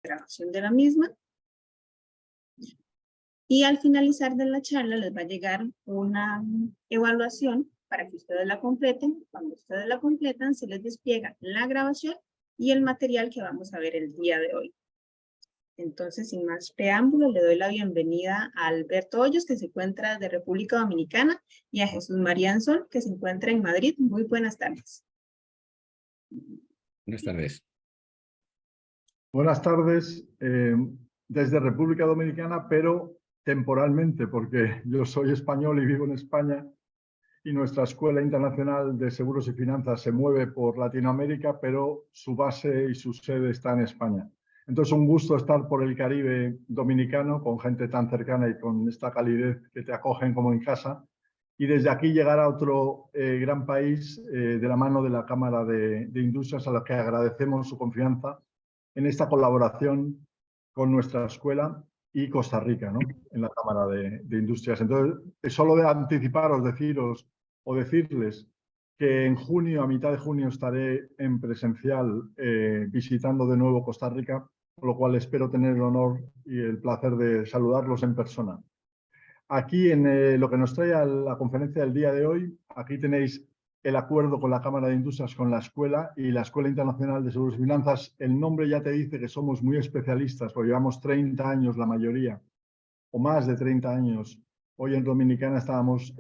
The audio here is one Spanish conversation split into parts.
grabación de la misma. Y al finalizar de la charla les va a llegar una evaluación para que ustedes la completen. Cuando ustedes la completan, se les despliega la grabación y el material que vamos a ver el día de hoy. Entonces, sin más preámbulo, le doy la bienvenida a Alberto Hoyos, que se encuentra de República Dominicana, y a Jesús María Anzón, que se encuentra en Madrid. Muy buenas tardes. Buenas tardes. Buenas tardes, desde República Dominicana, pero temporalmente, porque yo soy español y vivo en España, y nuestra Escuela Internacional de Seguros y Finanzas se mueve por Latinoamérica, pero su base y su sede está en España. Entonces, un gusto estar por el Caribe dominicano, con gente tan cercana y con esta calidez que te acogen como en casa. Y desde aquí llegar a otro gran país de la mano de la Cámara de Industrias, a la que agradecemos su confianza en esta colaboración con nuestra escuela y Costa Rica, ¿no? En la Cámara de Industrias. Entonces, solo de anticiparos, deciros o decirles que en junio, a mitad de junio, estaré en presencial visitando de nuevo Costa Rica, con lo cual espero tener el honor y el placer de saludarlos en persona. Aquí en lo que nos trae a la conferencia del día de hoy, aquí tenéis el acuerdo con la Cámara de Industrias, con la Escuela y la Escuela Internacional de Seguros y Finanzas. El nombre ya te dice que somos muy especialistas, porque llevamos 30 años la mayoría, o más de 30 años. Hoy en Dominicana estábamos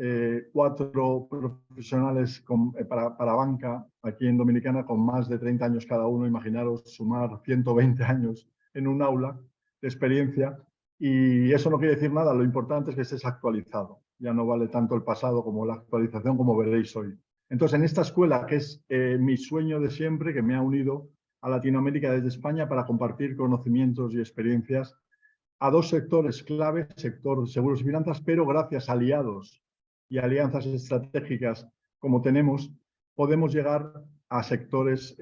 4 profesionales para banca, aquí en Dominicana, con más de 30 años cada uno. Imaginaros sumar 120 años en un aula de experiencia. Y eso no quiere decir nada, lo importante es que estés actualizado. Ya no vale tanto el pasado como la actualización, como veréis hoy. Entonces, en esta escuela, que es mi sueño de siempre, que me ha unido a Latinoamérica desde España para compartir conocimientos y experiencias a 2 sectores clave, sector seguros y finanzas, pero gracias a aliados y alianzas estratégicas como tenemos, podemos llegar a sectores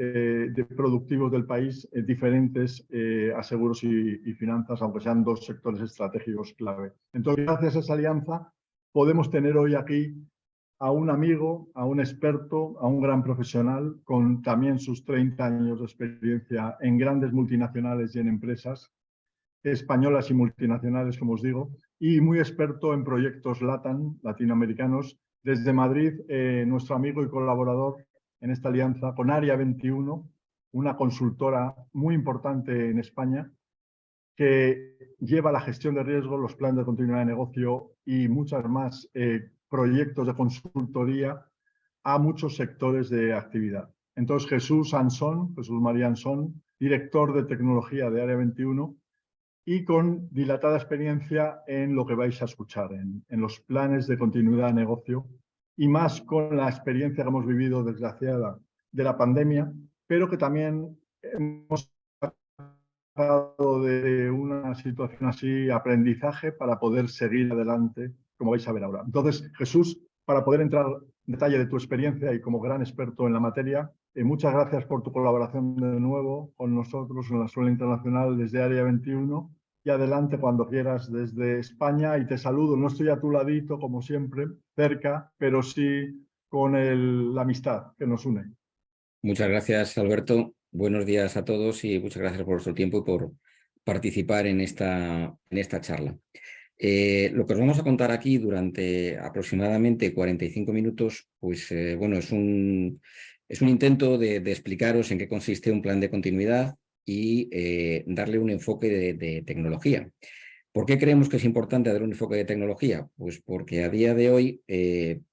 productivos del país diferentes a seguros y finanzas, aunque sean 2 sectores estratégicos clave. Entonces, gracias a esa alianza, podemos tener hoy aquí a un amigo, a un experto, a un gran profesional, con también sus 30 años de experiencia en grandes multinacionales y en empresas españolas y multinacionales, como os digo, y muy experto en proyectos LATAM, latinoamericanos. Desde Madrid, nuestro amigo y colaborador en esta alianza con Área 21, una consultora muy importante en España, que lleva la gestión de riesgo, los planes de continuidad de negocio y muchas más proyectos de consultoría a muchos sectores de actividad. Entonces, Jesús María Ansón, director de tecnología de Área 21, y con dilatada experiencia en lo que vais a escuchar, en los planes de continuidad de negocio, y más con la experiencia que hemos vivido desgraciada de la pandemia, pero que también hemos sacado de una situación así aprendizaje para poder seguir adelante, como vais a ver ahora. Entonces, Jesús, para poder entrar en detalle de tu experiencia y como gran experto en la materia, muchas gracias por tu colaboración de nuevo con nosotros en la Escuela Internacional desde Área 21, y adelante cuando quieras desde España, y te saludo. No estoy a tu ladito, como siempre, cerca, pero sí con la amistad que nos une. Muchas gracias, Alberto. Buenos días a todos y muchas gracias por vuestro tiempo y por participar en esta charla. Lo que os vamos a contar aquí durante aproximadamente 45 minutos, pues bueno, es un intento de explicaros en qué consiste un plan de continuidad y darle un enfoque de tecnología. ¿Por qué creemos que es importante dar un enfoque de tecnología? Pues porque a día de hoy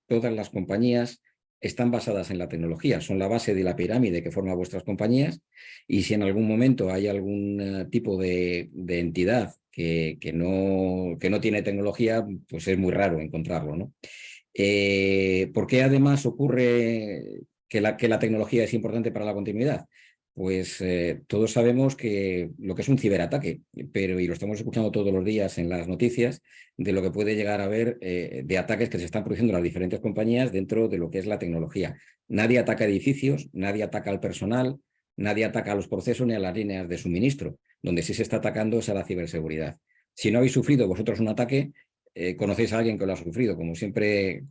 todas las compañías están basadas en la tecnología, son la base de la pirámide que forma vuestras compañías, y si en algún momento hay algún tipo de entidad que no tiene tecnología, pues es muy raro encontrarlo, ¿no? ¿Por qué además ocurre que la tecnología es importante para la continuidad? Pues todos sabemos que lo que es un ciberataque, y lo estamos escuchando todos los días en las noticias, de lo que puede llegar a haber de ataques que se están produciendo en las diferentes compañías dentro de lo que es la tecnología. Nadie ataca edificios, nadie ataca al personal, nadie ataca a los procesos ni a las líneas de suministro. Donde sí se está atacando es a la ciberseguridad. Si no habéis sufrido vosotros un ataque, conocéis a alguien que lo ha sufrido. Como siempre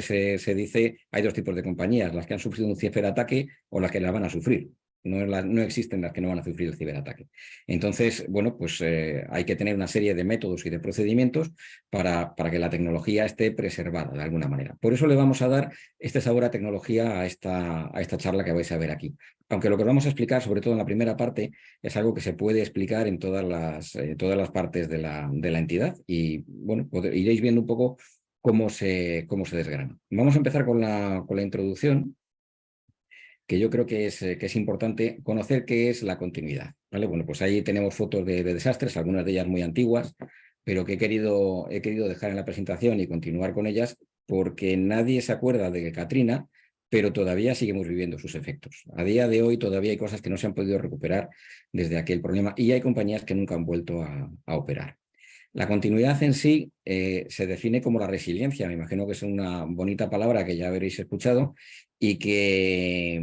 se dice, hay 2 tipos de compañías: las que han sufrido un ciberataque o las que la van a sufrir. no existen las que no van a sufrir el ciberataque. Entonces, bueno, pues hay que tener una serie de métodos y de procedimientos para que la tecnología esté preservada de alguna manera. Por eso le vamos a dar este sabor a tecnología a esta charla que vais a ver aquí. Aunque lo que os vamos a explicar, sobre todo en la primera parte, es algo que se puede explicar en todas las partes de la entidad y, bueno, iréis viendo un poco cómo se desgrana. Vamos a empezar con la introducción, que yo creo que es importante conocer qué es la continuidad, ¿vale? Bueno, pues ahí tenemos fotos de desastres, algunas de ellas muy antiguas, pero que he querido dejar en la presentación y continuar con ellas porque nadie se acuerda de Katrina, pero todavía seguimos viviendo sus efectos. A día de hoy todavía hay cosas que no se han podido recuperar desde aquel problema y hay compañías que nunca han vuelto a operar. La continuidad en sí se define como la resiliencia, me imagino que es una bonita palabra que ya habréis escuchado y que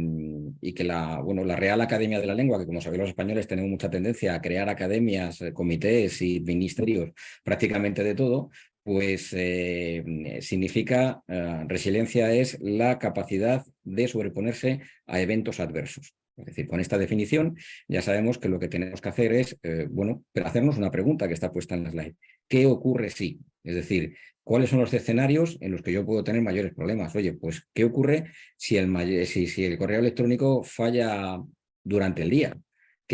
la Real Academia de la Lengua, que como sabéis los españoles tenemos mucha tendencia a crear academias, comités y ministerios prácticamente de todo, pues significa, resiliencia es la capacidad de sobreponerse a eventos adversos. Es decir, con esta definición ya sabemos que lo que tenemos que hacer es, hacernos una pregunta que está puesta en la slide. ¿Qué ocurre si? Es decir, ¿cuáles son los escenarios en los que yo puedo tener mayores problemas? Oye, pues, ¿qué ocurre si el correo electrónico falla durante el día?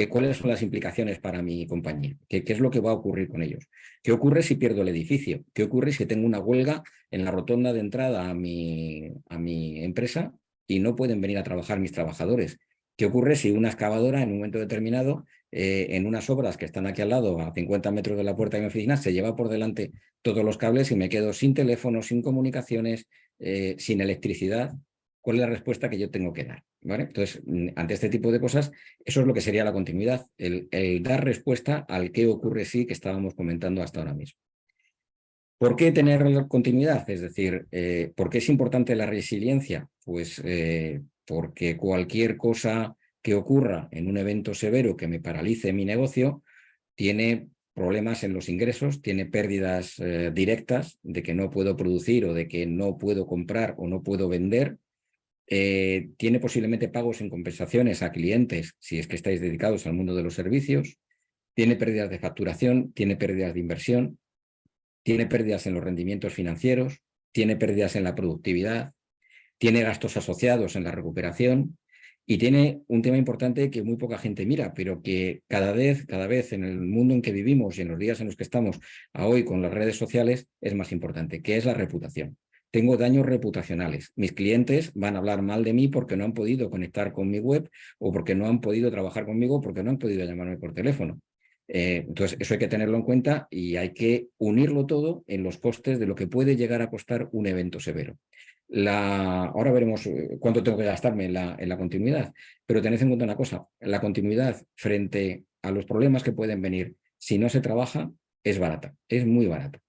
¿Cuáles son las implicaciones para mi compañía? ¿Qué es lo que va a ocurrir con ellos? ¿Qué ocurre si pierdo el edificio? ¿Qué ocurre si tengo una huelga en la rotonda de entrada a mi empresa y no pueden venir a trabajar mis trabajadores? ¿Qué ocurre si una excavadora en un momento determinado, en unas obras que están aquí al lado, a 50 metros de la puerta de mi oficina, se lleva por delante todos los cables y me quedo sin teléfono, sin comunicaciones, sin electricidad? ¿Cuál es la respuesta que yo tengo que dar? ¿Vale? Entonces, ante este tipo de cosas, eso es lo que sería la continuidad, el dar respuesta al qué ocurre sí que estábamos comentando hasta ahora mismo. ¿Por qué tener continuidad? Es decir, ¿por qué es importante la resiliencia? Pues porque cualquier cosa que ocurra en un evento severo que me paralice mi negocio tiene problemas en los ingresos, tiene pérdidas directas de que no puedo producir o de que no puedo comprar o no puedo vender. Tiene posiblemente pagos en compensaciones a clientes si es que estáis dedicados al mundo de los servicios. Tiene pérdidas de facturación, tiene pérdidas de inversión. Tiene pérdidas en los rendimientos financieros, tiene pérdidas en la productividad, tiene gastos asociados en la recuperación y tiene un tema importante que muy poca gente mira, pero que cada vez en el mundo en que vivimos y en los días en los que estamos a hoy con las redes sociales es más importante, que es la reputación. Tengo daños reputacionales. Mis clientes van a hablar mal de mí porque no han podido conectar con mi web o porque no han podido trabajar conmigo, porque no han podido llamarme por teléfono. Entonces, eso hay que tenerlo en cuenta y hay que unirlo todo en los costes de lo que puede llegar a costar un evento severo. Ahora veremos cuánto tengo que gastarme en la continuidad, pero tened en cuenta una cosa, la continuidad frente a los problemas que pueden venir si no se trabaja es barata, es muy barata.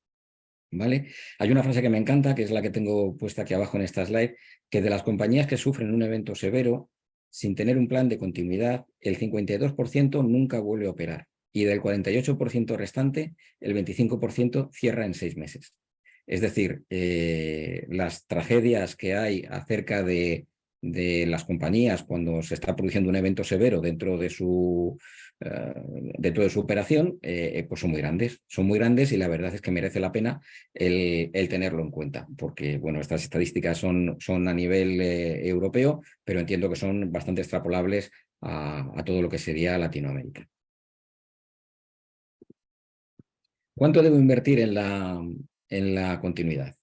¿Vale? Hay una frase que me encanta, que es la que tengo puesta aquí abajo en esta slide, que de las compañías que sufren un evento severo, sin tener un plan de continuidad, el 52% nunca vuelve a operar. Y del 48% restante, el 25% cierra en 6 meses. Es decir, las tragedias que hay acerca de las compañías cuando se está produciendo un evento severo dentro de su operación, pues son muy grandes y la verdad es que merece la pena el tenerlo en cuenta, porque bueno, estas estadísticas son a nivel europeo, pero entiendo que son bastante extrapolables a todo lo que sería Latinoamérica. ¿Cuánto debo invertir en la continuidad?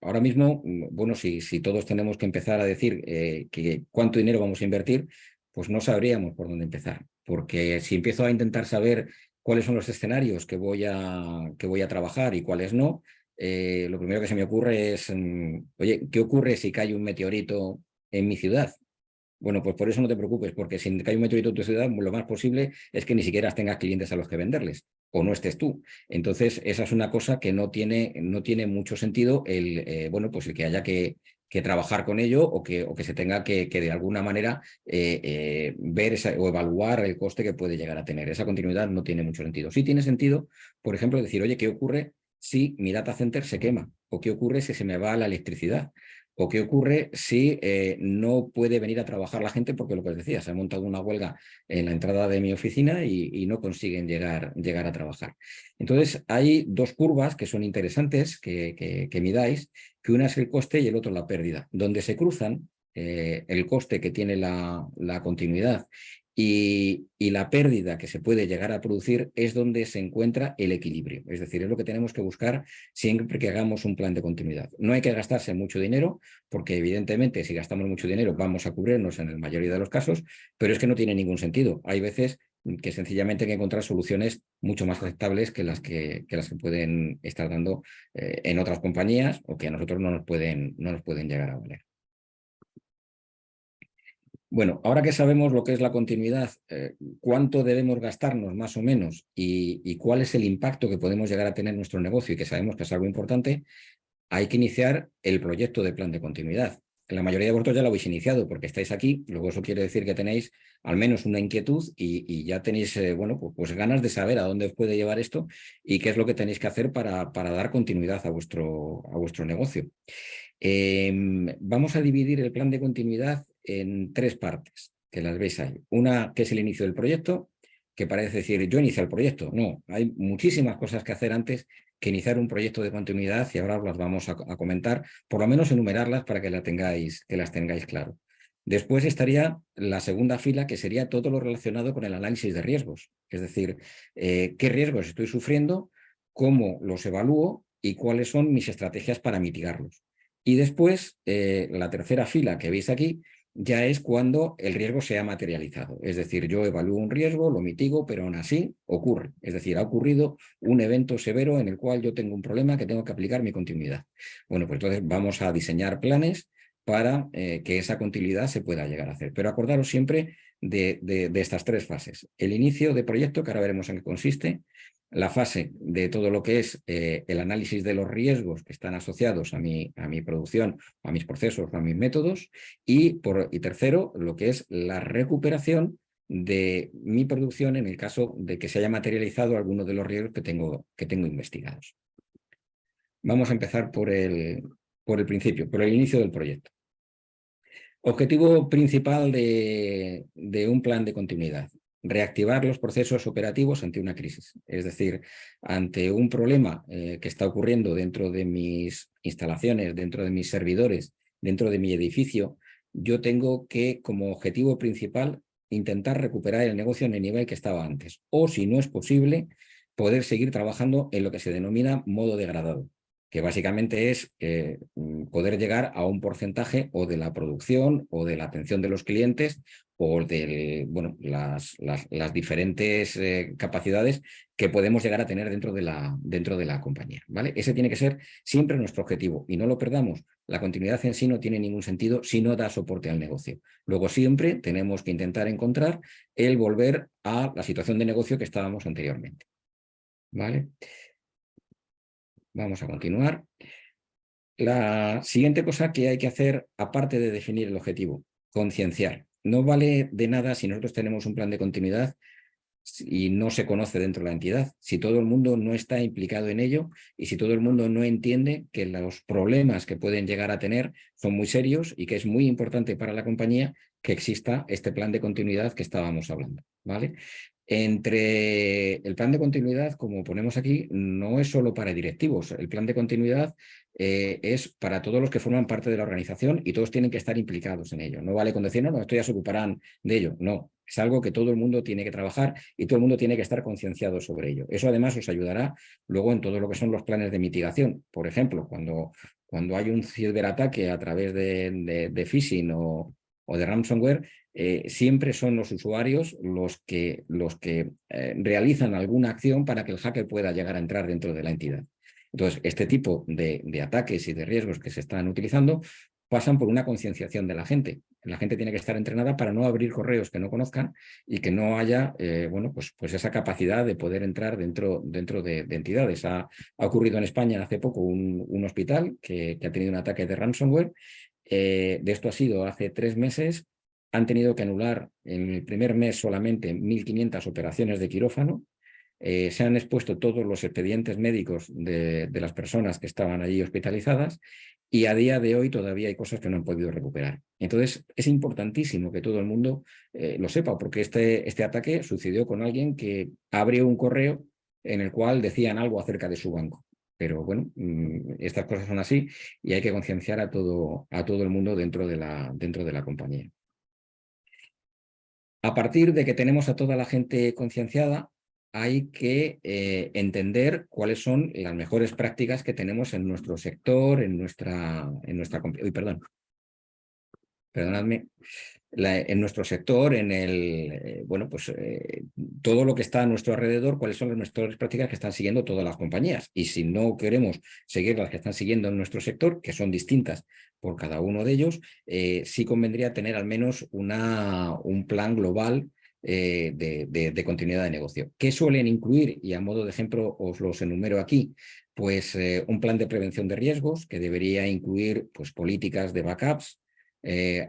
Ahora mismo, bueno, si todos tenemos que empezar a decir que cuánto dinero vamos a invertir, pues no sabríamos por dónde empezar, porque si empiezo a intentar saber cuáles son los escenarios que voy a trabajar y cuáles no, lo primero que se me ocurre es, oye, ¿qué ocurre si cae un meteorito en mi ciudad? Bueno, pues por eso no te preocupes, porque si cae un meteorito en tu ciudad, lo más posible es que ni siquiera tengas clientes a los que venderles, o no estés tú. Entonces, esa es una cosa que no tiene mucho sentido bueno, pues el que haya que trabajar con ello o que se tenga que de alguna manera ver o evaluar el coste que puede llegar a tener. Esa continuidad no tiene mucho sentido. Sí tiene sentido, por ejemplo, decir, oye, ¿qué ocurre si mi data center se quema? ¿O qué ocurre si se me va la electricidad? ¿O qué ocurre si no puede venir a trabajar la gente? Porque lo que os decía, se ha montado una huelga en la entrada de mi oficina y no consiguen llegar a trabajar. Entonces, hay dos curvas que son interesantes que midáis, que una es el coste y el otro la pérdida. Donde se cruzan el coste que tiene la continuidad y la pérdida que se puede llegar a producir es donde se encuentra el equilibrio. Es decir, es lo que tenemos que buscar siempre que hagamos un plan de continuidad. No hay que gastarse mucho dinero, porque evidentemente si gastamos mucho dinero vamos a cubrirnos en la mayoría de los casos, pero es que no tiene ningún sentido. Hay veces que sencillamente hay que encontrar soluciones mucho más aceptables que las que pueden estar dando en otras compañías o que a nosotros no nos pueden llegar a valer. Bueno, ahora que sabemos lo que es la continuidad, cuánto debemos gastarnos más o menos y cuál es el impacto que podemos llegar a tener en nuestro negocio y que sabemos que es algo importante, hay que iniciar el proyecto de plan de continuidad. La mayoría de vosotros ya lo habéis iniciado porque estáis aquí, luego eso quiere decir que tenéis al menos una inquietud y ya tenéis bueno, pues ganas de saber a dónde os puede llevar esto y qué es lo que tenéis que hacer para dar continuidad a vuestro negocio. Vamos a dividir el plan de continuidad en tres partes, que las veis ahí. Una que es el inicio del proyecto, que parece decir, yo inicio el proyecto. No, hay muchísimas cosas que hacer antes que iniciar un proyecto de continuidad y ahora os las vamos a comentar, por lo menos enumerarlas para que las tengáis claro. Después estaría la segunda fila, que sería todo lo relacionado con el análisis de riesgos. Es decir, qué riesgos estoy sufriendo, cómo los evalúo y cuáles son mis estrategias para mitigarlos. Y después, la tercera fila que veis aquí, ya es cuando el riesgo se ha materializado. Es decir, yo evalúo un riesgo, lo mitigo, pero aún así ocurre. Es decir, ha ocurrido un evento severo en el cual yo tengo un problema que tengo que aplicar mi continuidad. Bueno, pues entonces vamos a diseñar planes para que esa continuidad se pueda llegar a hacer. Pero acordaros siempre de estas tres fases. El inicio de proyecto, que ahora veremos en qué consiste, la fase de todo lo que es el análisis de los riesgos que están asociados a mi producción, a mis procesos, a mis métodos, y tercero, lo que es la recuperación de mi producción en el caso de que se haya materializado alguno de los riesgos que tengo investigados. Vamos a empezar por el principio, por el inicio del proyecto. Objetivo principal de un plan de continuidad: reactivar los procesos operativos ante una crisis. Es decir, ante un problema que está ocurriendo dentro de mis instalaciones, dentro de mis servidores, dentro de mi edificio, yo tengo que, como objetivo principal, intentar recuperar el negocio en el nivel que estaba antes. O, si no es posible, poder seguir trabajando en lo que se denomina modo degradado, que básicamente es poder llegar a un porcentaje o de la producción o de la atención de los clientes o de las diferentes capacidades que podemos llegar a tener dentro de la compañía, ¿vale? Ese tiene que ser siempre nuestro objetivo y no lo perdamos. La continuidad en sí no tiene ningún sentido si no da soporte al negocio. Luego siempre tenemos que intentar encontrar el volver a la situación de negocio que estábamos anteriormente, ¿vale? Vamos a continuar. La siguiente cosa que hay que hacer, aparte de definir el objetivo, concienciar. No vale de nada si nosotros tenemos un plan de continuidad y no se conoce dentro de la entidad, si todo el mundo no está implicado en ello y si todo el mundo no entiende que los problemas que pueden llegar a tener son muy serios y que es muy importante para la compañía que exista este plan de continuidad que estábamos hablando, ¿vale? Entre el plan de continuidad, como ponemos aquí, no es solo para directivos. El plan de continuidad es para todos los que forman parte de la organización y todos tienen que estar implicados en ello. No vale con decir, no, esto ya se ocuparán de ello. No, es algo que todo el mundo tiene que trabajar y todo el mundo tiene que estar concienciado sobre ello. Eso además os ayudará luego en todo lo que son los planes de mitigación. Por ejemplo, cuando hay un ciberataque a través de phishing o de ransomware, siempre son los usuarios los que realizan alguna acción para que el hacker pueda llegar a entrar dentro de la entidad. Entonces, este tipo de ataques y de riesgos que se están utilizando pasan por una concienciación de la gente. La gente tiene que estar entrenada para no abrir correos que no conozcan y que no haya pues esa capacidad de poder entrar dentro de entidades. Ha ocurrido en España hace poco un hospital que ha tenido un ataque de ransomware. De esto ha sido hace 3 meses. Han tenido que anular en el primer mes solamente 1.500 operaciones de quirófano se han expuesto todos los expedientes médicos de las personas que estaban allí hospitalizadas y a día de hoy todavía hay cosas que no han podido recuperar. Entonces, es importantísimo que todo el mundo lo sepa, porque este ataque sucedió con alguien que abrió un correo en el cual decían algo acerca de su banco. Pero bueno, estas cosas son así y hay que concienciar a todo el mundo dentro de la compañía. A partir de que tenemos a toda la gente concienciada, hay que entender cuáles son las mejores prácticas que tenemos en nuestro sector, perdonadme, en nuestro sector, todo lo que está a nuestro alrededor, cuáles son las mejores prácticas que están siguiendo todas las compañías. Y si no queremos seguir las que están siguiendo en nuestro sector, que son distintas por cada uno de ellos, sí convendría tener al menos un plan global de continuidad de negocio. ¿Qué suelen incluir? Y a modo de ejemplo os los enumero aquí. Pues un plan de prevención de riesgos que debería incluir pues, políticas de backups,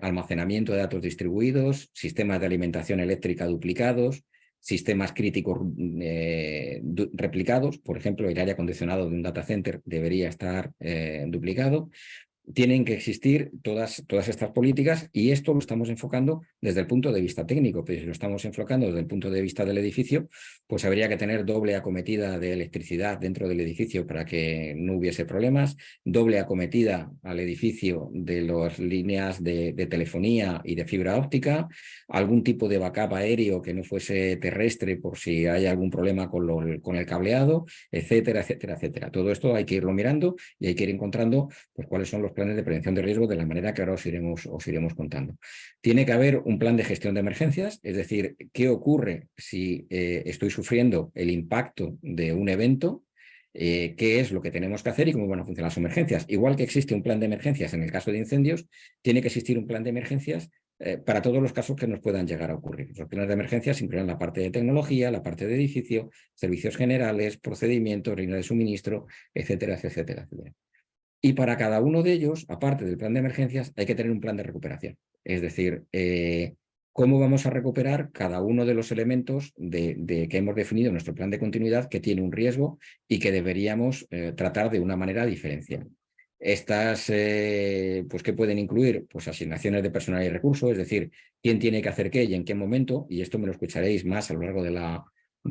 almacenamiento de datos distribuidos, sistemas de alimentación eléctrica duplicados, sistemas críticos replicados. Por ejemplo, el aire acondicionado de un data center debería estar duplicado. Tienen que existir todas estas políticas y esto lo estamos enfocando desde el punto de vista técnico, pero si lo estamos enfocando desde el punto de vista del edificio, pues habría que tener doble acometida de electricidad dentro del edificio para que no hubiese problemas, doble acometida al edificio de las líneas de telefonía y de fibra óptica, algún tipo de backup aéreo que no fuese terrestre por si hay algún problema con el cableado, etcétera, etcétera, etcétera. Todo esto hay que irlo mirando y hay que ir encontrando pues, cuáles son los planes de prevención de riesgo de la manera que ahora os iremos contando. Tiene que haber un plan de gestión de emergencias, es decir, qué ocurre si estoy sufriendo el impacto de un evento, qué es lo que tenemos que hacer y cómo van a funcionar las emergencias. Igual que existe un plan de emergencias en el caso de incendios, tiene que existir un plan de emergencias para todos los casos que nos puedan llegar a ocurrir. Los planes de emergencias incluyen la parte de tecnología, la parte de edificio, servicios generales, procedimientos, líneas de suministro, etcétera, etcétera, etcétera. Y para cada uno de ellos, aparte del plan de emergencias, hay que tener un plan de recuperación. Es decir, cómo vamos a recuperar cada uno de los elementos que hemos definido en nuestro plan de continuidad que tiene un riesgo y que deberíamos tratar de una manera diferencial. Estas, pues, ¿qué pueden incluir? Pues asignaciones de personal y recursos, es decir, quién tiene que hacer qué y en qué momento, y esto me lo escucharéis más a lo largo de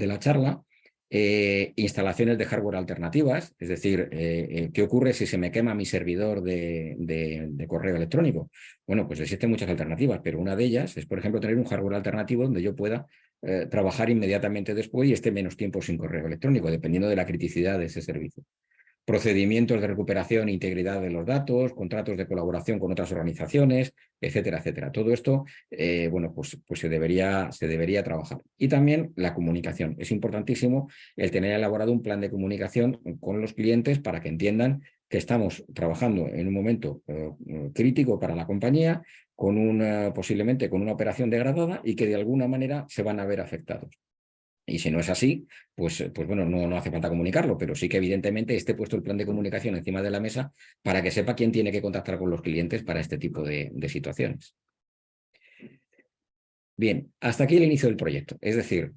la charla. Instalaciones de hardware alternativas, es decir, ¿qué ocurre si se me quema mi servidor de correo electrónico? Bueno, pues existen muchas alternativas, pero una de ellas es, por ejemplo, tener un hardware alternativo donde yo pueda trabajar inmediatamente después y esté menos tiempo sin correo electrónico, dependiendo de la criticidad de ese servicio. Procedimientos de recuperación e integridad de los datos, contratos de colaboración con otras organizaciones, etcétera, etcétera. Todo esto, pues se debería trabajar. Y también la comunicación. Es importantísimo el tener elaborado un plan de comunicación con los clientes para que entiendan que estamos trabajando en un momento crítico para la compañía, posiblemente con una operación degradada y que de alguna manera se van a ver afectados. Y si no es así, pues bueno, no hace falta comunicarlo, pero sí que evidentemente esté puesto el plan de comunicación encima de la mesa para que sepa quién tiene que contactar con los clientes para este tipo de situaciones. Bien, hasta aquí el inicio del proyecto. Es decir,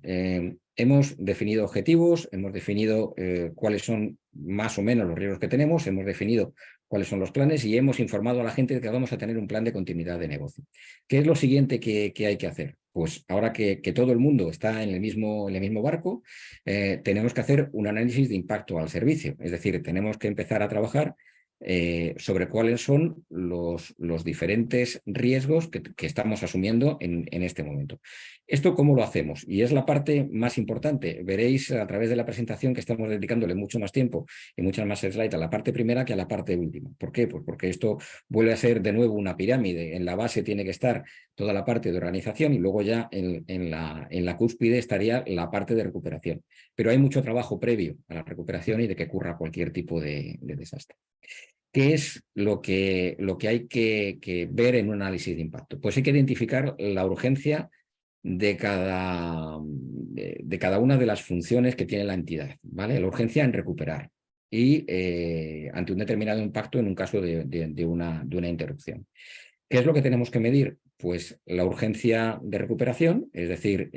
hemos definido objetivos, hemos definido cuáles son más o menos los riesgos que tenemos, hemos definido cuáles son los planes y hemos informado a la gente de que vamos a tener un plan de continuidad de negocio. ¿Qué es lo siguiente que hay que hacer? Pues ahora que todo el mundo está en el mismo barco, tenemos que hacer un análisis de impacto al servicio. Es decir, tenemos que empezar a trabajar sobre cuáles son los diferentes riesgos que estamos asumiendo en este momento. ¿Esto cómo lo hacemos? Y es la parte más importante. Veréis a través de la presentación que estamos dedicándole mucho más tiempo y muchas más slides a la parte primera que a la parte última. ¿Por qué? Pues porque esto vuelve a ser de nuevo una pirámide. En la base tiene que estar toda la parte de organización y luego ya en la cúspide estaría la parte de recuperación. Pero hay mucho trabajo previo a la recuperación y de que ocurra cualquier tipo de desastre. ¿Qué es lo que hay que ver en un análisis de impacto? Pues hay que identificar la urgencia de cada una de las funciones que tiene la entidad, ¿vale? La urgencia en recuperar y ante un determinado impacto en un caso de una interrupción. ¿Qué es lo que tenemos que medir? Pues la urgencia de recuperación, es decir,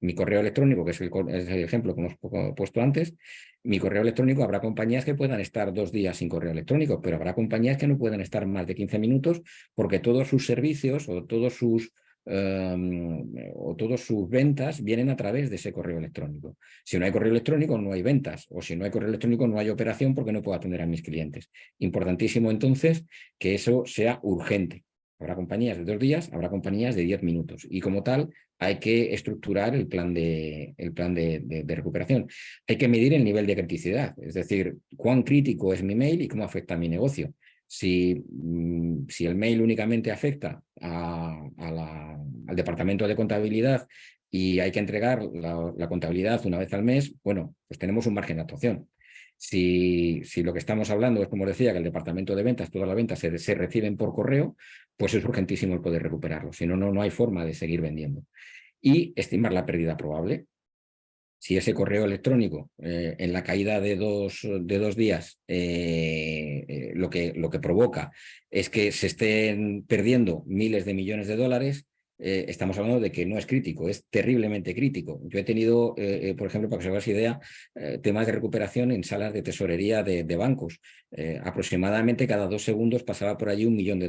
mi correo electrónico, que es el ejemplo que hemos puesto antes, mi correo electrónico, habrá compañías que puedan estar 2 días sin correo electrónico, pero habrá compañías que no puedan estar más de 15 minutos porque todos sus servicios o todas sus ventas vienen a través de ese correo electrónico. Si no hay correo electrónico, no hay ventas, o si no hay correo electrónico, no hay operación porque no puedo atender a mis clientes. Importantísimo entonces que eso sea urgente. Habrá compañías de 2 días, habrá compañías de 10 minutos y como tal hay que estructurar el plan de recuperación. Hay que medir el nivel de criticidad, es decir, cuán crítico es mi mail y cómo afecta a mi negocio. Si el mail únicamente afecta al departamento de contabilidad y hay que entregar la contabilidad una vez al mes, bueno, pues tenemos un margen de actuación. Si lo que estamos hablando es, como decía, que el departamento de ventas, todas las ventas se reciben por correo, pues es urgentísimo el poder recuperarlo. Si no, no hay forma de seguir vendiendo. Y estimar la pérdida probable. Si ese correo electrónico en la caída de dos días lo que provoca es que se estén perdiendo miles de millones de dólares, estamos hablando de que no es crítico, es terriblemente crítico. Yo he tenido, por ejemplo, para que os hagáis idea, temas de recuperación en salas de tesorería de bancos. Aproximadamente cada 2 segundos pasaba por allí $1 millón.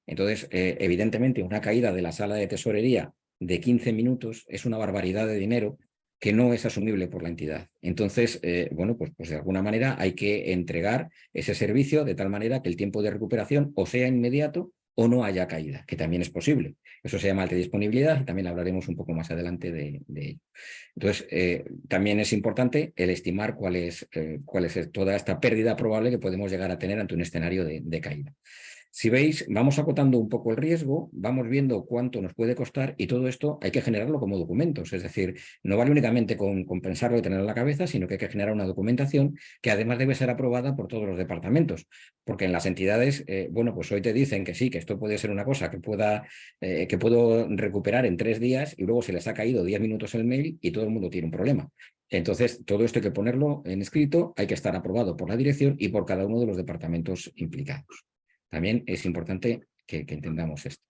Entonces, evidentemente, una caída de la sala de tesorería de 15 minutos es una barbaridad de dinero que no es asumible por la entidad. Entonces, bueno, pues de alguna manera hay que entregar ese servicio de tal manera que el tiempo de recuperación o sea inmediato o no haya caída, que también es posible. Eso se llama alta disponibilidad y también hablaremos un poco más adelante de ello. Entonces, también es importante el estimar cuál es toda esta pérdida probable que podemos llegar a tener ante un escenario de caída. Si veis, vamos acotando un poco el riesgo, vamos viendo cuánto nos puede costar y todo esto hay que generarlo como documentos. Es decir, no vale únicamente con pensarlo y tenerlo en la cabeza, sino que hay que generar una documentación que además debe ser aprobada por todos los departamentos. Porque en las entidades, bueno, pues hoy te dicen que sí, que esto puede ser una cosa que puedo recuperar en 3 días y luego se les ha caído 10 minutos el mail y todo el mundo tiene un problema. Entonces, todo esto hay que ponerlo en escrito, hay que estar aprobado por la dirección y por cada uno de los departamentos implicados. También es importante que entendamos esto.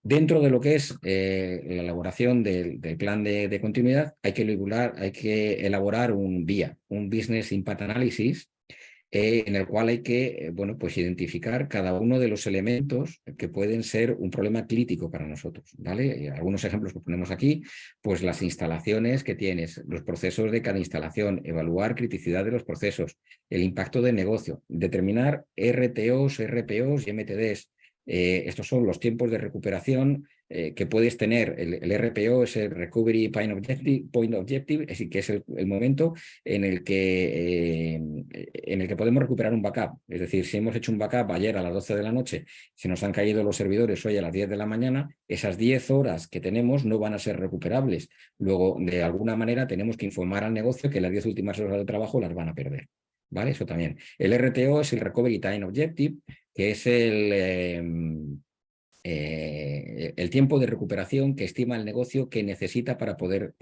Dentro de lo que es la elaboración del plan de continuidad, hay que elaborar un BIA, un Business Impact Analysis, en el cual hay que bueno, pues identificar cada uno de los elementos que pueden ser un problema crítico para nosotros. ¿Vale? Algunos ejemplos que ponemos aquí, pues las instalaciones que tienes, los procesos de cada instalación, evaluar criticidad de los procesos, el impacto del negocio, determinar RTOs, RPOs y MTDs. Estos son los tiempos de recuperación que puedes tener. El RPO es el Recovery Point Objective, es decir, que es el momento en el que podemos recuperar un backup. Es decir, si hemos hecho un backup ayer a las 12 de la noche, se nos han caído los servidores hoy a las 10 de la mañana, esas 10 horas que tenemos no van a ser recuperables. Luego, de alguna manera, tenemos que informar al negocio que las 10 últimas horas de trabajo las van a perder. ¿Vale? Eso también. El RTO es el Recovery Time Objective, que es el tiempo de recuperación que estima el negocio que necesita para poder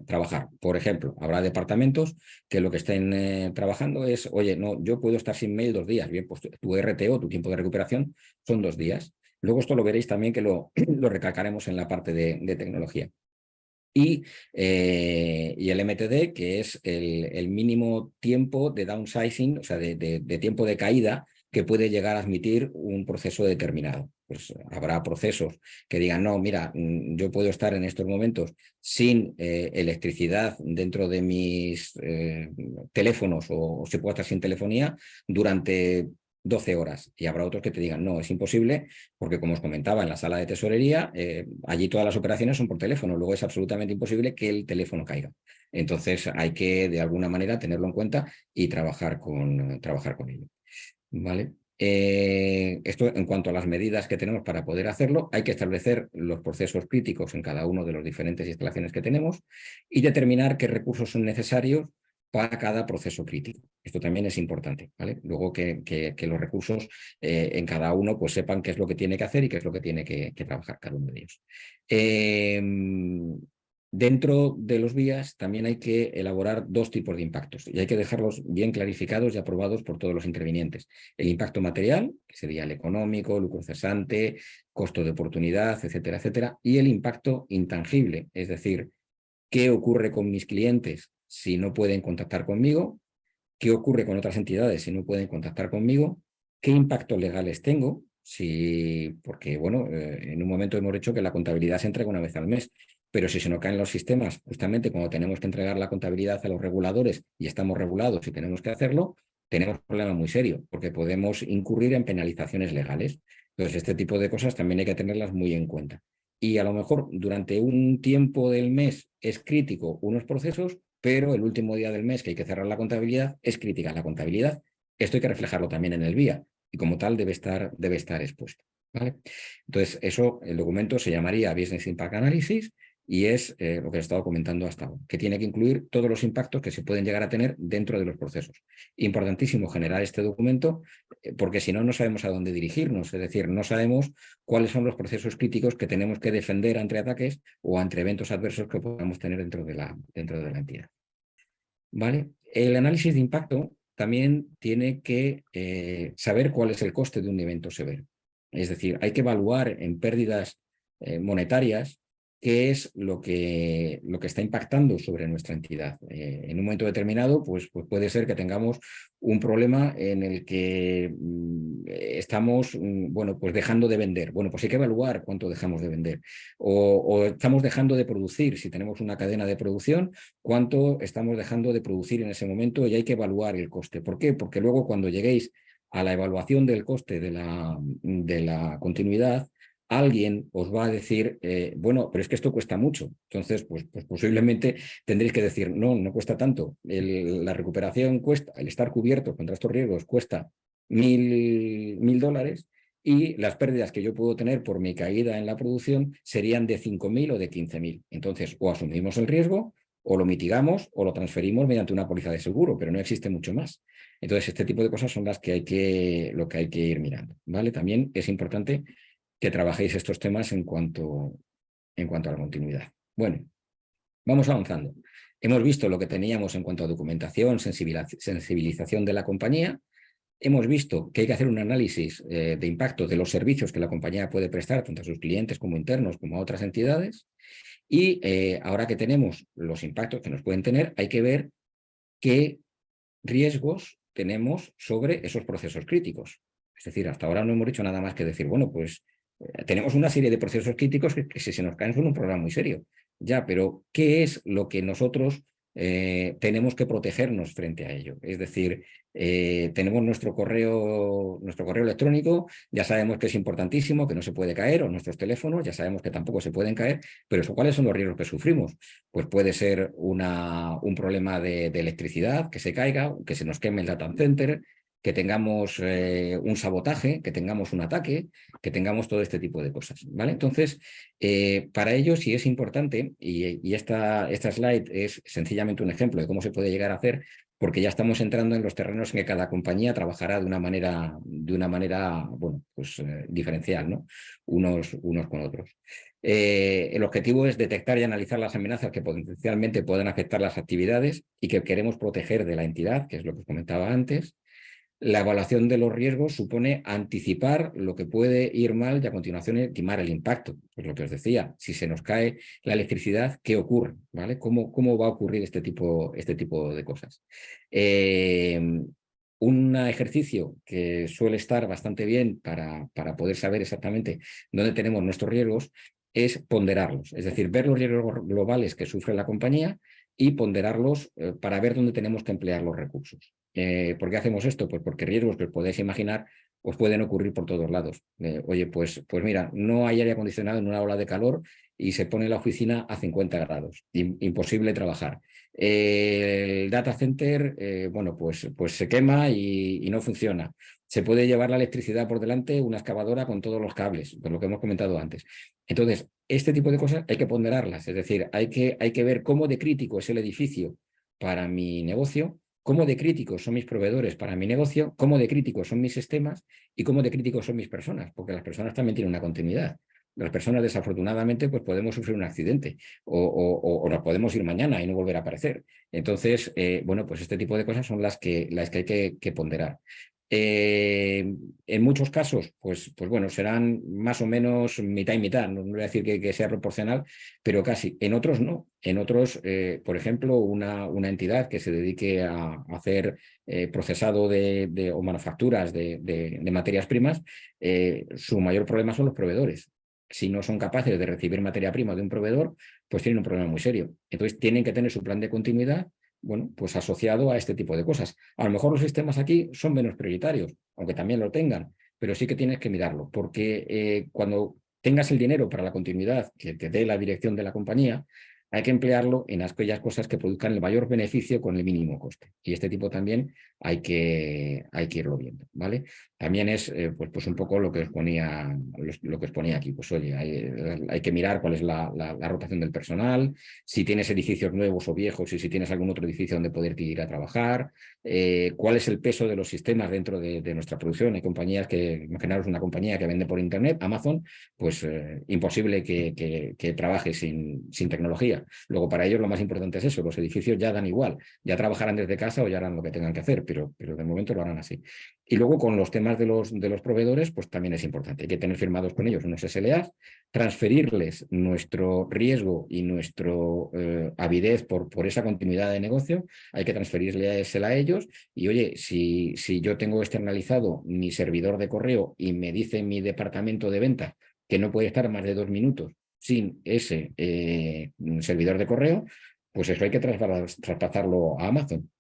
trabajar. Por ejemplo, habrá departamentos que lo que estén trabajando es, oye, no, yo puedo estar sin mail 2 días. Bien, pues tu RTO, tu tiempo de recuperación, son 2 días. Luego esto lo veréis también que lo recalcaremos en la parte de tecnología. Y el MTD, que es el mínimo tiempo de downsizing, o sea, de tiempo de caída que puede llegar a admitir un proceso determinado. Pues habrá procesos que digan, no, mira, yo puedo estar en estos momentos sin electricidad dentro de mis teléfonos o si puedo estar sin telefonía durante 12 horas. Y habrá otros que te digan, no, es imposible, porque como os comentaba, en la sala de tesorería, allí todas las operaciones son por teléfono, luego es absolutamente imposible que el teléfono caiga. Entonces hay que, de alguna manera, tenerlo en cuenta y trabajar con ello. ¿Vale? Esto en cuanto a las medidas que tenemos para poder hacerlo, hay que establecer los procesos críticos en cada uno de las diferentes instalaciones que tenemos y determinar qué recursos son necesarios para cada proceso crítico. Esto también es importante, ¿vale? Luego que los recursos en cada uno pues sepan qué es lo que tiene que hacer y qué es lo que tiene que trabajar cada uno de ellos. Dentro de los vías también hay que elaborar dos tipos de impactos y hay que dejarlos bien clarificados y aprobados por todos los intervinientes. El impacto material, que sería el económico, lucro cesante, costo de oportunidad, etcétera, etcétera, y el impacto intangible, es decir, qué ocurre con mis clientes si no pueden contactar conmigo, qué ocurre con otras entidades si no pueden contactar conmigo, qué impactos legales tengo, porque bueno, en un momento hemos dicho que la contabilidad se entrega una vez al mes, pero si se nos caen los sistemas, justamente cuando tenemos que entregar la contabilidad a los reguladores y estamos regulados y tenemos que hacerlo, tenemos un problema muy serio, porque podemos incurrir en penalizaciones legales. Entonces, este tipo de cosas también hay que tenerlas muy en cuenta. Y a lo mejor durante un tiempo del mes es crítico unos procesos, pero el último día del mes que hay que cerrar la contabilidad es crítica la contabilidad. Esto hay que reflejarlo también en el BIA y como tal debe estar expuesto, ¿vale? Entonces, eso, el documento se llamaría Business Impact Analysis y es lo que he estado comentando hasta ahora, que tiene que incluir todos los impactos que se pueden llegar a tener dentro de los procesos. Importantísimo generar este documento porque si no, no sabemos a dónde dirigirnos, es decir, no sabemos cuáles son los procesos críticos que tenemos que defender ante ataques o ante eventos adversos que podamos tener dentro de la entidad. ¿Vale? El análisis de impacto también tiene que saber cuál es el coste de un evento severo. Es decir, hay que evaluar en pérdidas monetarias qué es lo que está impactando sobre nuestra entidad. En un momento determinado, pues puede ser que tengamos un problema en el que estamos bueno, pues dejando de vender. Bueno, pues hay que evaluar cuánto dejamos de vender. O estamos dejando de producir. Si tenemos una cadena de producción, cuánto estamos dejando de producir en ese momento y hay que evaluar el coste. ¿Por qué? Porque luego cuando lleguéis a la evaluación del coste de la continuidad, alguien os va a decir, bueno, pero es que esto cuesta mucho. Entonces, pues posiblemente tendréis que decir, no, no cuesta tanto. La recuperación cuesta, el estar cubierto contra estos riesgos cuesta $1.000 y las pérdidas que yo puedo tener por mi caída en la producción serían de 5.000 o de 15.000. Entonces, o asumimos el riesgo, o lo mitigamos, o lo transferimos mediante una póliza de seguro, pero no existe mucho más. Entonces, este tipo de cosas son lo que hay que ir mirando, ¿vale? También es importante que trabajéis estos temas en cuanto a la continuidad. Bueno, vamos avanzando. Hemos visto lo que teníamos en cuanto a documentación, sensibilización de la compañía. Hemos visto que hay que hacer un análisis de impacto de los servicios que la compañía puede prestar tanto a sus clientes como internos como a otras entidades. Y ahora que tenemos los impactos que nos pueden tener, hay que ver qué riesgos tenemos sobre esos procesos críticos. Es decir, hasta ahora no hemos dicho nada más que decir, bueno, pues tenemos una serie de procesos críticos que si se nos caen son un problema muy serio. Ya, pero ¿qué es lo que nosotros tenemos que protegernos frente a ello? Es decir, tenemos nuestro correo electrónico, ya sabemos que es importantísimo, que no se puede caer, o nuestros teléfonos, ya sabemos que tampoco se pueden caer, pero ¿cuáles son los riesgos que sufrimos? Pues puede ser un problema de electricidad, que se caiga, que se nos queme el data center, que tengamos un sabotaje, que tengamos un ataque, que tengamos todo este tipo de cosas, ¿vale? Entonces, para ello sí es importante, y esta slide es sencillamente un ejemplo de cómo se puede llegar a hacer, porque ya estamos entrando en los terrenos en que cada compañía trabajará de una manera bueno, pues diferencial, ¿no? Unos con otros. El objetivo es detectar y analizar las amenazas que potencialmente pueden afectar las actividades y que queremos proteger de la entidad, que es lo que os comentaba antes. La evaluación de los riesgos supone anticipar lo que puede ir mal y a continuación estimar el impacto. Pues lo que os decía, si se nos cae la electricidad, ¿qué ocurre? ¿Vale? ¿Cómo va a ocurrir este tipo de cosas? Un ejercicio que suele estar bastante bien para poder saber exactamente dónde tenemos nuestros riesgos es ponderarlos, es decir, ver los riesgos globales que sufre la compañía y ponderarlos para ver dónde tenemos que emplear los recursos. ¿Por qué hacemos esto? Pues porque riesgos que os podéis imaginar os pueden ocurrir por todos lados. Oye, pues mira, no hay aire acondicionado en una ola de calor y se pone la oficina a 50 grados. Imposible trabajar. El data center, bueno, pues se quema y no funciona. Se puede llevar la electricidad por delante una excavadora con todos los cables, por lo que hemos comentado antes. Entonces, este tipo de cosas hay que ponderarlas, es decir, hay que ver cómo de crítico es el edificio para mi negocio, cómo de críticos son mis proveedores para mi negocio, cómo de críticos son mis sistemas y cómo de críticos son mis personas, porque las personas también tienen una continuidad. Las personas, desafortunadamente, pues podemos sufrir un accidente o nos podemos ir mañana y no volver a aparecer. Entonces, bueno, pues este tipo de cosas son las que hay que ponderar. En muchos casos, pues bueno, serán más o menos mitad y mitad, no voy a decir que sea proporcional, pero casi. En otros no. En otros, por ejemplo, una entidad que se dedique a hacer procesado o manufacturas de materias primas, su mayor problema son los proveedores. Si no son capaces de recibir materia prima de un proveedor, pues tienen un problema muy serio. Entonces tienen que tener su plan de continuidad, bueno, pues asociado a este tipo de cosas. A lo mejor los sistemas aquí son menos prioritarios, aunque también lo tengan, pero sí que tienes que mirarlo, porque cuando tengas el dinero para la continuidad que te dé la dirección de la compañía, hay que emplearlo en aquellas cosas que produzcan el mayor beneficio con el mínimo coste. Y este tipo también hay que irlo viendo, ¿vale? También es pues un poco lo que os ponía aquí. Pues oye, hay que mirar cuál es la rotación del personal, si tienes edificios nuevos o viejos y si tienes algún otro edificio donde poder ir a trabajar, cuál es el peso de los sistemas dentro de nuestra producción. Hay compañías que, imaginaros una compañía que vende por internet, Amazon, pues imposible que trabaje sin tecnología. Luego, para ellos lo más importante es eso, los edificios ya dan igual, ya trabajarán desde casa o ya harán lo que tengan que hacer, pero de momento lo harán así. Y luego con los temas de los proveedores, pues también es importante. Hay que tener firmados con ellos unos SLAs, transferirles nuestro riesgo y nuestra avidez por esa continuidad de negocio. Hay que transferirles a ellos. Y oye, si yo tengo externalizado mi servidor de correo y me dice mi departamento de ventas que no puede estar más de 2 minutos sin ese servidor de correo, pues eso hay que traspasarlo a Amazon.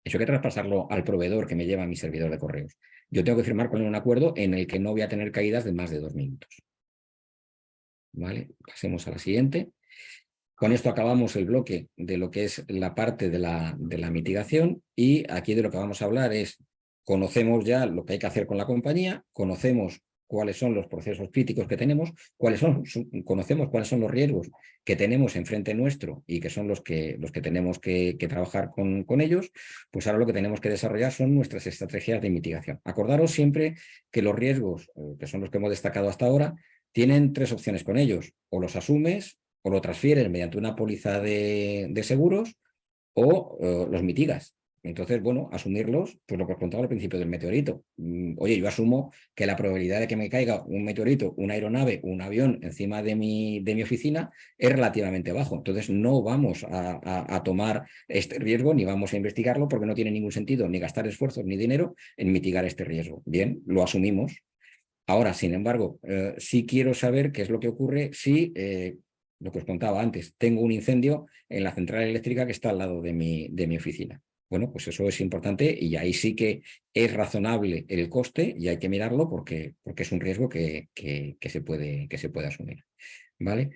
Eso hay que traspasarlo al proveedor que me lleva a mi servidor de correos. Yo tengo que firmar con él un acuerdo en el que no voy a tener caídas de más de 2 minutos. ¿Vale? Pasemos a la siguiente. Con esto acabamos el bloque de lo que es la parte de la mitigación, y aquí de lo que vamos a hablar es, conocemos ya lo que hay que hacer con la compañía, conocemos cuáles son los procesos críticos que tenemos, conocemos cuáles son los riesgos que tenemos enfrente nuestro y que son los que tenemos que trabajar con ellos. Pues ahora lo que tenemos que desarrollar son nuestras estrategias de mitigación. Acordaros siempre que los riesgos, que son los que hemos destacado hasta ahora, tienen 3 opciones con ellos: o los asumes, o lo transfieres mediante una póliza de seguros, o los mitigas. Entonces, bueno, asumirlos, pues lo que os contaba al principio del meteorito. Oye, yo asumo que la probabilidad de que me caiga un meteorito, una aeronave, un avión encima de mi oficina es relativamente bajo. Entonces, no vamos a tomar este riesgo ni vamos a investigarlo, porque no tiene ningún sentido ni gastar esfuerzos ni dinero en mitigar este riesgo. Bien, lo asumimos. Ahora, sin embargo, sí quiero saber qué es lo que ocurre si, lo que os contaba antes, tengo un incendio en la central eléctrica que está al lado de mi oficina. Bueno, pues eso es importante, y ahí sí que es razonable el coste y hay que mirarlo porque es un riesgo que se puede asumir. ¿Vale?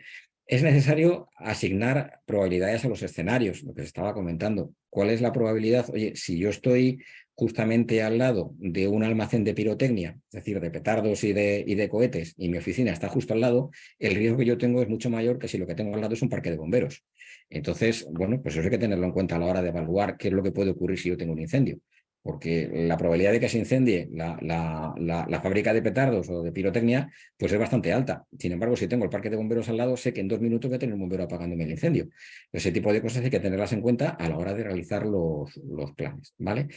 Es necesario asignar probabilidades a los escenarios, lo que se estaba comentando. ¿Cuál es la probabilidad? Oye, si yo estoy justamente al lado de un almacén de pirotecnia, es decir, de petardos y de cohetes, y mi oficina está justo al lado, el riesgo que yo tengo es mucho mayor que si lo que tengo al lado es un parque de bomberos. Entonces, bueno, pues eso hay que tenerlo en cuenta a la hora de evaluar qué es lo que puede ocurrir si yo tengo un incendio. Porque la probabilidad de que se incendie la fábrica de petardos o de pirotecnia, pues es bastante alta. Sin embargo, si tengo el parque de bomberos al lado, sé que en 2 minutos voy a tener un bombero apagándome el incendio. Ese tipo de cosas hay que tenerlas en cuenta a la hora de realizar los planes, ¿vale?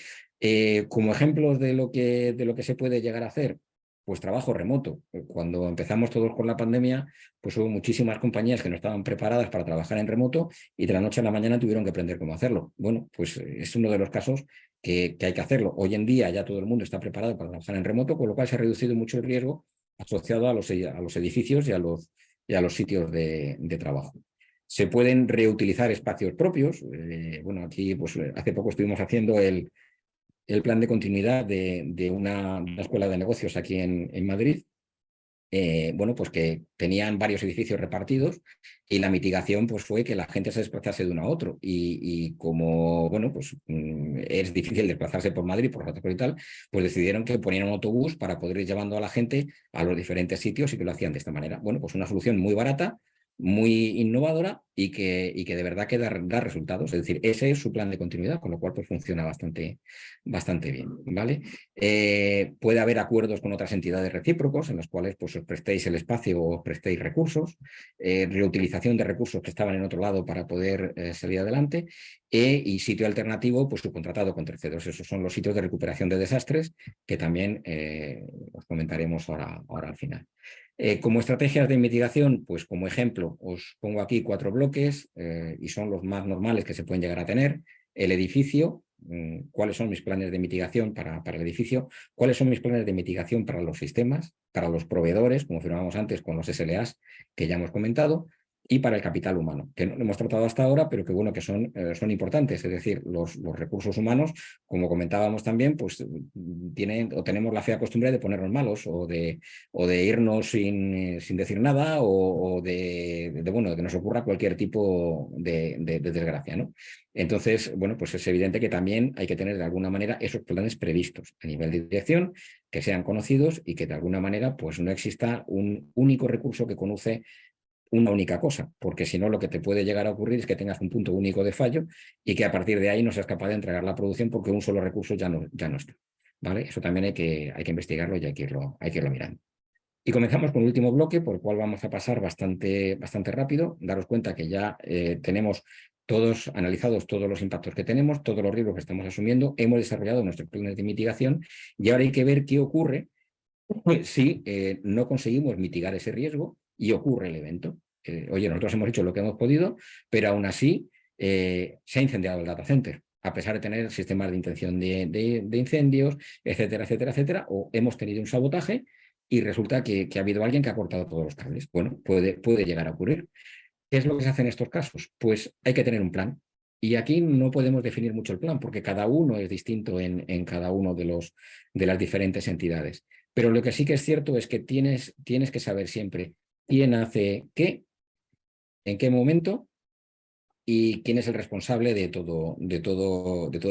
Como ejemplos de lo que se puede llegar a hacer, pues trabajo remoto. Cuando empezamos todos con la pandemia, pues hubo muchísimas compañías que no estaban preparadas para trabajar en remoto y de la noche a la mañana tuvieron que aprender cómo hacerlo. Bueno, pues es uno de los casos que hay que hacerlo. Hoy en día ya todo el mundo está preparado para trabajar en remoto, con lo cual se ha reducido mucho el riesgo asociado a los edificios y a los sitios de trabajo. Se pueden reutilizar espacios propios. Bueno, aquí pues hace poco estuvimos haciendo el plan de continuidad de una escuela de negocios aquí en Madrid. Bueno, pues que tenían varios edificios repartidos, y la mitigación pues fue que la gente se desplazase de uno a otro, y como, bueno, pues es difícil desplazarse por Madrid, por Ratos y tal, pues decidieron que ponían un autobús para poder ir llevando a la gente a los diferentes sitios y que lo hacían de esta manera. Bueno, pues una solución muy barata, muy innovadora y que de verdad que da resultados. Es decir, ese es su plan de continuidad, con lo cual pues funciona bastante bien, ¿vale? Puede haber acuerdos con otras entidades recíprocos en los cuales pues os prestéis el espacio o os prestéis recursos, reutilización de recursos que estaban en otro lado para poder salir adelante, y sitio alternativo, pues subcontratado con terceros. Esos son los sitios de recuperación de desastres que también os comentaremos ahora al final. Como estrategias de mitigación, pues como ejemplo os pongo aquí 4 bloques y son los más normales que se pueden llegar a tener. El edificio, cuáles son mis planes de mitigación para el edificio, cuáles son mis planes de mitigación para los sistemas, para los proveedores, como firmamos antes con los SLAs que ya hemos comentado, y para el capital humano, que no lo hemos tratado hasta ahora, pero que bueno, que son importantes. Es decir, los recursos humanos, como comentábamos también, pues tienen o tenemos la fea costumbre de ponernos malos o de irnos sin decir nada o de que nos ocurra cualquier tipo de desgracia, ¿no? Entonces, bueno, pues es evidente que también hay que tener de alguna manera esos planes previstos a nivel de dirección, que sean conocidos y que de alguna manera pues no exista un único recurso que conoce una única cosa, porque si no lo que te puede llegar a ocurrir es que tengas un punto único de fallo y que a partir de ahí no seas capaz de entregar la producción porque un solo recurso ya no está, ¿vale? Eso también hay que investigarlo y hay que irlo mirando. Y comenzamos con el último bloque, por el cual vamos a pasar bastante rápido. Daros cuenta que ya tenemos todos analizados todos los impactos que tenemos, todos los riesgos que estamos asumiendo, hemos desarrollado nuestros planes de mitigación y ahora hay que ver qué ocurre si no conseguimos mitigar ese riesgo y ocurre el evento. Oye, nosotros hemos hecho lo que hemos podido, pero aún así se ha incendiado el data center, a pesar de tener sistemas de intención de incendios, etcétera, etcétera, etcétera, o hemos tenido un sabotaje y resulta que ha habido alguien que ha cortado todos los cables. Bueno, puede llegar a ocurrir. ¿Qué es lo que se hace en estos casos? Pues hay que tener un plan. Y aquí no podemos definir mucho el plan, porque cada uno es distinto en cada uno de las diferentes entidades. Pero lo que sí que es cierto es que tienes que saber siempre quién hace qué, en qué momento y quién es el responsable de todo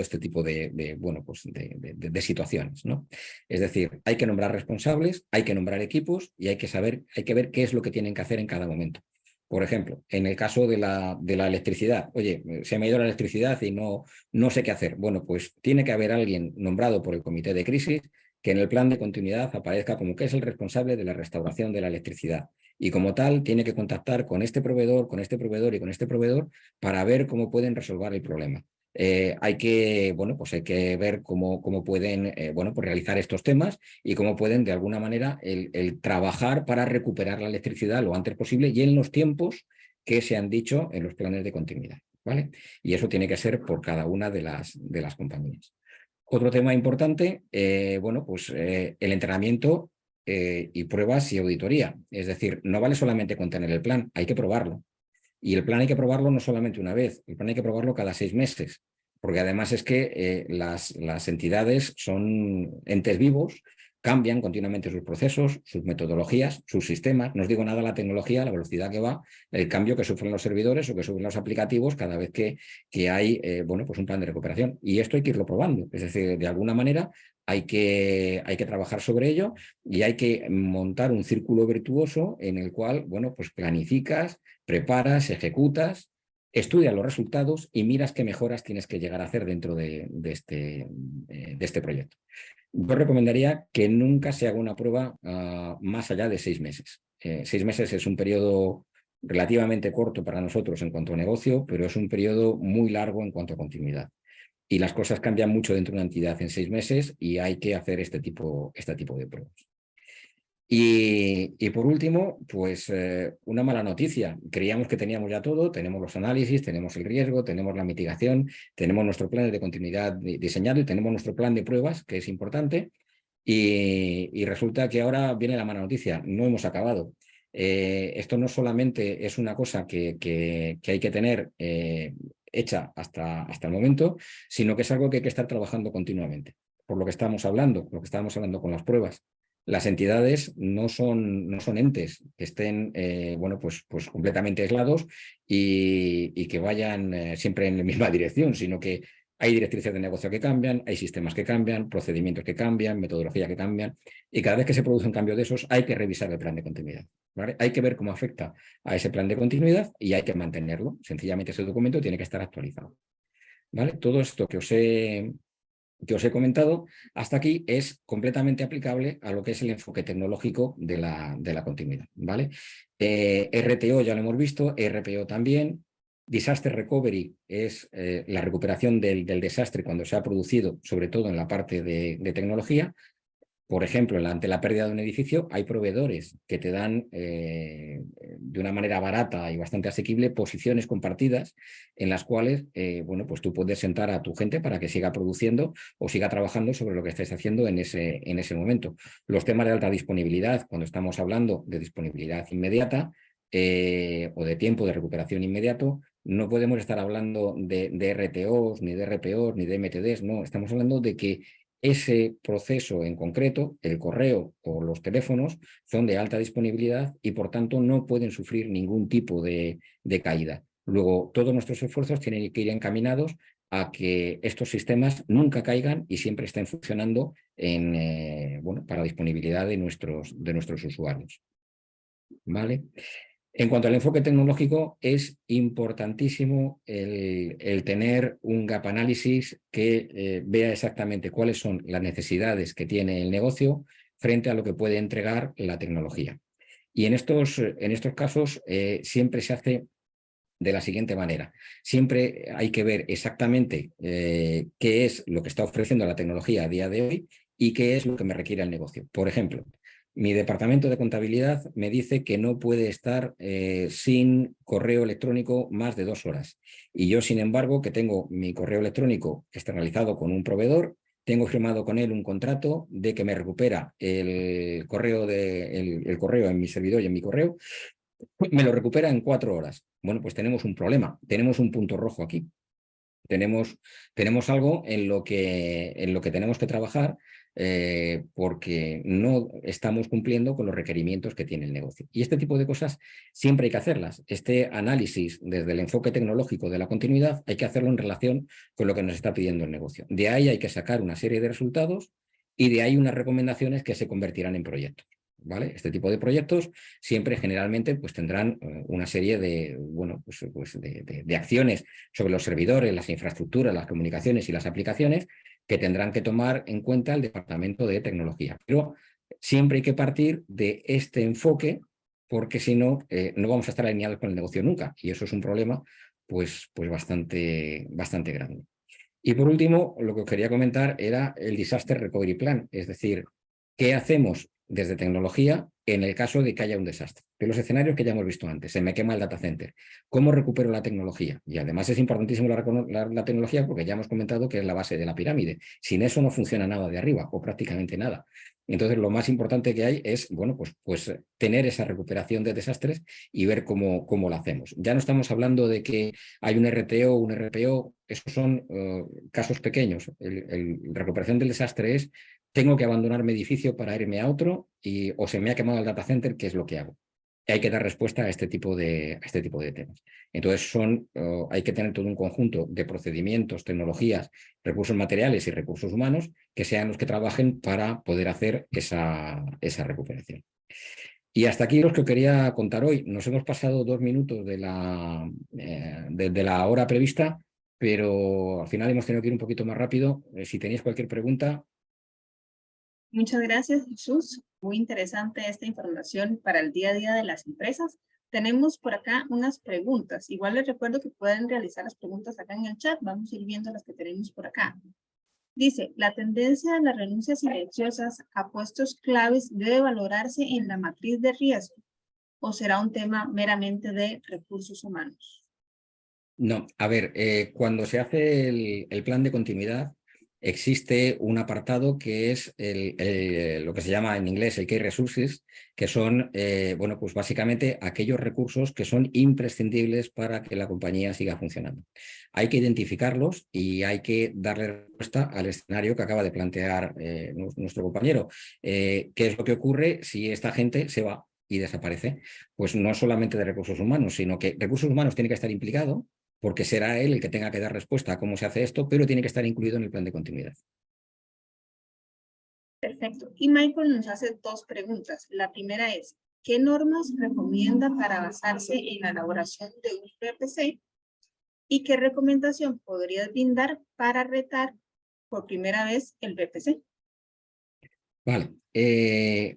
este tipo de situaciones, ¿no? Es decir, hay que nombrar responsables, hay que nombrar equipos y hay que ver qué es lo que tienen que hacer en cada momento. Por ejemplo, en el caso de la electricidad, oye, se me ha ido la electricidad y no sé qué hacer. Bueno, pues tiene que haber alguien nombrado por el comité de crisis que en el plan de continuidad aparezca como que es el responsable de la restauración de la electricidad. Y como tal, tiene que contactar con este proveedor y con este proveedor para ver cómo pueden resolver el problema. Hay que ver cómo pueden pues realizar estos temas y cómo pueden de alguna manera el trabajar para recuperar la electricidad lo antes posible y en los tiempos que se han dicho en los planes de continuidad, ¿vale? Y eso tiene que ser por cada una de las compañías. Otro tema importante, el entrenamiento y pruebas y auditoría. Es decir, no vale solamente con tener el plan, hay que probarlo. Y el plan hay que probarlo no solamente una vez, el plan hay que probarlo cada 6 meses, porque además es que las entidades son entes vivos, cambian continuamente sus procesos, sus metodologías, sus sistemas. No os digo nada la tecnología, la velocidad que va, el cambio que sufren los servidores o que sufren los aplicativos cada vez que hay un plan de recuperación. Y esto hay que irlo probando. Es decir, de alguna manera hay que trabajar sobre ello y hay que montar un círculo virtuoso en el cual, pues planificas, preparas, ejecutas, estudias los resultados y miras qué mejoras tienes que llegar a hacer dentro de este proyecto. Yo recomendaría que nunca se haga una prueba más allá de 6 meses. 6 meses es un periodo relativamente corto para nosotros en cuanto a negocio, pero es un periodo muy largo en cuanto a continuidad. Y las cosas cambian mucho dentro de una entidad en 6 meses y hay que hacer este tipo de pruebas. Y por último, pues una mala noticia. Creíamos que teníamos ya todo, tenemos los análisis, tenemos el riesgo, tenemos la mitigación, tenemos nuestro plan de continuidad diseñado y tenemos nuestro plan de pruebas, que es importante. Y resulta que ahora viene la mala noticia, no hemos acabado. Esto no solamente es una cosa que hay que tener hecha hasta el momento, sino que es algo que hay que estar trabajando continuamente. Por lo que estábamos hablando con las pruebas. Las entidades no son entes que estén pues completamente aislados y que vayan siempre en la misma dirección, sino que Hay directrices de negocio que cambian, hay sistemas que cambian, procedimientos que cambian, metodología que cambian, y cada vez que se produce un cambio de esos hay que revisar el plan de continuidad, ¿vale? Hay que ver cómo afecta a ese plan de continuidad y hay que mantenerlo. Sencillamente ese documento tiene que estar actualizado, ¿vale? Todo esto que os he comentado hasta aquí es completamente aplicable a lo que es el enfoque tecnológico de la continuidad, ¿vale? RTO ya lo hemos visto, RPO también. Disaster Recovery es la recuperación del desastre cuando se ha producido, sobre todo en la parte de tecnología. Por ejemplo, ante la pérdida de un edificio, hay proveedores que te dan de una manera barata y bastante asequible posiciones compartidas en las cuales bueno, pues tú puedes sentar a tu gente para que siga produciendo o siga trabajando sobre lo que estés haciendo en ese momento. Los temas de alta disponibilidad, cuando estamos hablando de disponibilidad inmediata o de tiempo de recuperación inmediato, no podemos estar hablando de RTOs, ni de RPOs, ni de MTDs, no, estamos hablando de que ese proceso en concreto, el correo o los teléfonos, son de alta disponibilidad y por tanto no pueden sufrir ningún tipo de caída. Luego, todos nuestros esfuerzos tienen que ir encaminados a que estos sistemas nunca caigan y siempre estén funcionando bueno, para disponibilidad de nuestros usuarios, ¿vale? En cuanto al enfoque tecnológico, es importantísimo el tener un gap análisis que vea exactamente cuáles son las necesidades que tiene el negocio frente a lo que puede entregar la tecnología. Y en estos casos siempre se hace de la siguiente manera. Siempre hay que ver exactamente qué es lo que está ofreciendo la tecnología a día de hoy y qué es lo que me requiere el negocio. Por ejemplo, mi departamento de contabilidad me dice que no puede estar sin correo electrónico más de 2 horas. Y yo, sin embargo, que tengo mi correo electrónico externalizado con un proveedor, tengo firmado con él un contrato de que me recupera el correo en mi servidor y en mi correo, me lo recupera en 4 horas. Bueno, pues tenemos un problema, tenemos un punto rojo aquí. Tenemos algo en lo que tenemos que trabajar porque no estamos cumpliendo con los requerimientos que tiene el negocio. Y este tipo de cosas siempre hay que hacerlas. Este análisis desde el enfoque tecnológico de la continuidad hay que hacerlo en relación con lo que nos está pidiendo el negocio. De ahí hay que sacar una serie de resultados y de ahí unas recomendaciones que se convertirán en proyectos, ¿vale? Este tipo de proyectos siempre generalmente pues, tendrán una serie de, bueno, de acciones sobre los servidores, las infraestructuras, las comunicaciones y las aplicaciones que tendrán que tomar en cuenta el departamento de tecnología. Pero siempre hay que partir de este enfoque porque si no, no vamos a estar alineados con el negocio nunca y eso es un problema pues bastante grande. Y por último, lo que os quería comentar era el Disaster Recovery Plan, es decir, ¿qué hacemos desde tecnología en el caso de que haya un desastre? De los escenarios que ya hemos visto antes, se me quema el data center, ¿cómo recupero la tecnología? Y además es importantísimo la tecnología porque ya hemos comentado que es la base de la pirámide. Sin eso no funciona nada de arriba o prácticamente nada. Entonces, lo más importante que hay es, bueno, pues tener esa recuperación de desastres y ver cómo lo hacemos. Ya no estamos hablando de que hay un RTO, un RPO, esos son casos pequeños. La recuperación del desastre es, tengo que abandonar mi edificio para irme a otro o se me ha quemado el data center, ¿qué es lo que hago? Hay que dar respuesta a este tipo de temas. Entonces, hay que tener todo un conjunto de procedimientos, tecnologías, recursos materiales y recursos humanos que sean los que trabajen para poder hacer esa recuperación. Y hasta aquí los que quería contar hoy. Nos hemos pasado 2 minutos de la hora prevista, pero al final hemos tenido que ir un poquito más rápido. Si tenéis cualquier pregunta. Muchas gracias, Jesús. Muy interesante esta información para el día a día de las empresas. Tenemos por acá unas preguntas. Igual les recuerdo que pueden realizar las preguntas acá en el chat. Vamos a ir viendo las que tenemos por acá. Dice, la tendencia de las renuncias silenciosas a puestos claves debe valorarse en la matriz de riesgo o será un tema meramente de recursos humanos. No, a ver, cuando se hace el plan de continuidad, existe un apartado que es lo que se llama en inglés el Key Resources, que son, bueno, pues básicamente aquellos recursos que son imprescindibles para que la compañía siga funcionando. Hay que identificarlos y hay que darle respuesta al escenario que acaba de plantear nuestro compañero. ¿Qué es lo que ocurre si esta gente se va y desaparece? Pues no solamente de recursos humanos, sino que recursos humanos tiene que estar implicado. porque será él el que tenga que dar respuesta a cómo se hace esto, pero tiene que estar incluido en el plan de continuidad. Perfecto. Y Michael nos hace dos preguntas. La primera es, ¿qué normas recomienda para basarse en la elaboración de un PPC? ¿Y qué recomendación podrías brindar para retar por primera vez el PPC? Vale,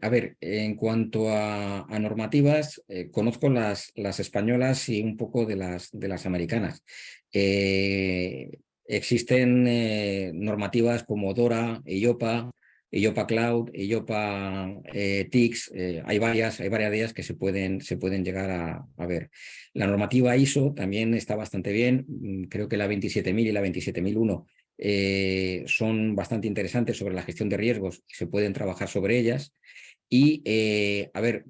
a ver, en cuanto a normativas, conozco las españolas y un poco de las americanas. Existen normativas como DORA, EIOPA, EIOPA Cloud, EIOPA TICS, hay varias de ellas que se pueden llegar a ver. La normativa ISO también está bastante bien, creo que la 27.000 y la 27.001 son bastante interesantes sobre la gestión de riesgos y se pueden trabajar sobre ellas. Y, a ver,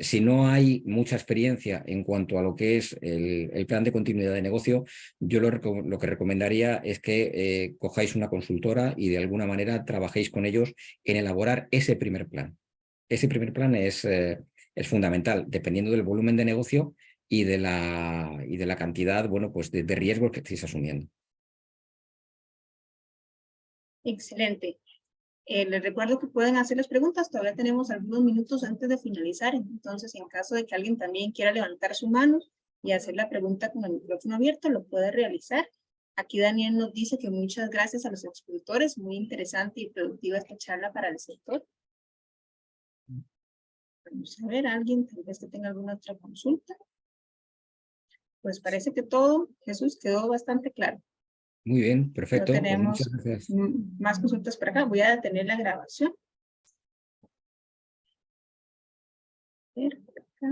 si no hay mucha experiencia en cuanto a lo que es el plan de continuidad de negocio, yo lo que recomendaría es que cojáis una consultora y de alguna manera trabajéis con ellos en elaborar ese primer plan. Ese primer plan es fundamental, dependiendo del volumen de negocio y de la cantidad, bueno, pues de riesgos que estéis asumiendo. Excelente. Les recuerdo que pueden hacer las preguntas. Todavía tenemos algunos minutos antes de finalizar. Entonces, en caso de que alguien también quiera levantar su mano y hacer la pregunta con el micrófono abierto, lo puede realizar. Aquí Daniel nos dice que muchas gracias a los expositores. Muy interesante y productiva esta charla para el sector. Vamos a ver, alguien tal vez que tenga alguna otra consulta. Pues parece que todo, Jesús, quedó bastante claro. Muy bien, perfecto. No Pues tenemos muchas gracias. más consultas por acá. Voy a detener la grabación. A ver, por acá.